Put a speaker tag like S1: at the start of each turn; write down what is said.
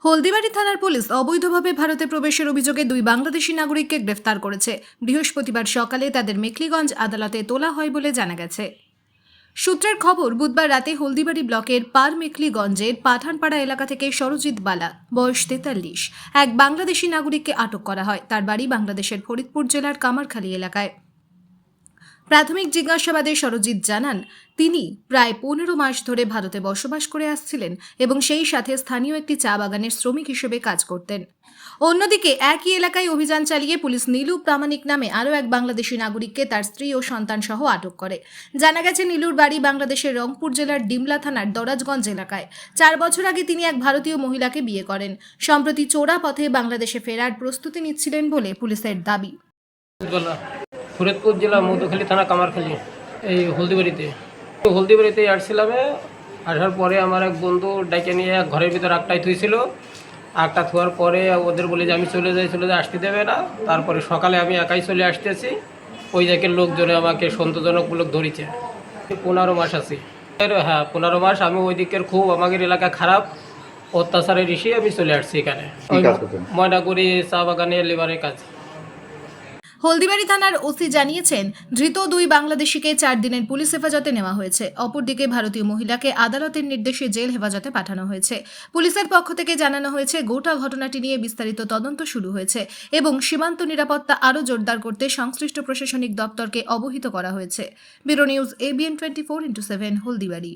S1: হলদিবাড়ি থানার পুলিশ অবৈধভাবে ভারতে প্রবেশের অভিযোগে দুই বাংলাদেশি নাগরিককে গ্রেফতার করেছে। বৃহস্পতিবার সকালে তাদের মেখলিগঞ্জ আদালতে তোলা হয় বলে জানা গেছে। সূত্রের খবর, বুধবার রাতে হলদিবাড়ি ব্লকের পারমেখলিগঞ্জের পাঠানপাড়া এলাকা থেকে সরজিৎ বালা, বয়স 43, এক বাংলাদেশি নাগরিককে আটক করা হয়। তার বাড়ি বাংলাদেশের ফরিদপুর জেলার কামারখালী এলাকায়। প্রাথমিক জিজ্ঞাসাবাদে সরজিৎ জানান, তিনি প্রায় 15 মাস ধরে ভারতে বসবাস করে আসছিলেন এবং সেই সাথে স্থানীয় একটি চা বাগানের শ্রমিক হিসেবে কাজ করতেন। অন্যদিকে একই এলাকায় অভিযান চালিয়ে পুলিশ নীলু প্রামাণিক নামে আরও এক বাংলাদেশি নাগরিককে তার স্ত্রী ও সন্তান সহ আটক করে। জানা গেছে, নীলুর বাড়ি বাংলাদেশের রংপুর জেলার ডিমলা থানার দরাজগঞ্জ এলাকায়। 4 বছর আগে তিনি এক ভারতীয় মহিলাকে বিয়ে করেন। সম্প্রতি চোরা পথে বাংলাদেশে ফেরার প্রস্তুতি নিচ্ছিলেন বলে পুলিশের দাবি।
S2: ফরিদপুর জেলা মধুখালী থানা কামারখালী এই হলদিবাড়িতে আসছিলাম। আসার পরে আমার এক বন্ধু ডাইকে নিয়ে ঘরের ভিতরে আগটাই থুইছিল। আগটা থোয়ার পরে ওদের বলে যে আমি চলে যাই আসতে দেবে না। তারপরে সকালে আমি একাই চলে আসতেছি। ওই জায়গার লোকজনে আমাকে সন্তোষজনকমূলক ধরেছে। 15 মাস আছি। হ্যাঁ, 15 মাস। আমি ওই দিকের খুব আমাদের এলাকা খারাপ অত্যাচারের ঋষি আমি চলে আসছি এখানে। ময়নাগুড়ি চা বাগানে লেবারের কাজ।
S1: হলদিবাড়ি থানার ওসি জানিয়েছেন, ধৃত দুই বাংলাদেশিকে 4 দিনের পুলিশ হেফাজতে নেওয়া হয়েছে। অপরদিকে ভারতীয় মহিলাকে আদালতের নির্দেশে জেল হেফাজতে পাঠানো হয়েছে। পুলিশের পক্ষ থেকে জানানো হয়েছে, গোটা ঘটনাটি নিয়ে বিস্তারিত তদন্ত শুরু হয়েছে এবং সীমান্ত নিরাপত্তা আরও জোরদার করতে সংশ্লিষ্ট প্রশাসনিক দপ্তরকে অবহিত করা হয়েছে। Bureau news ABN 24x7 Haldibari.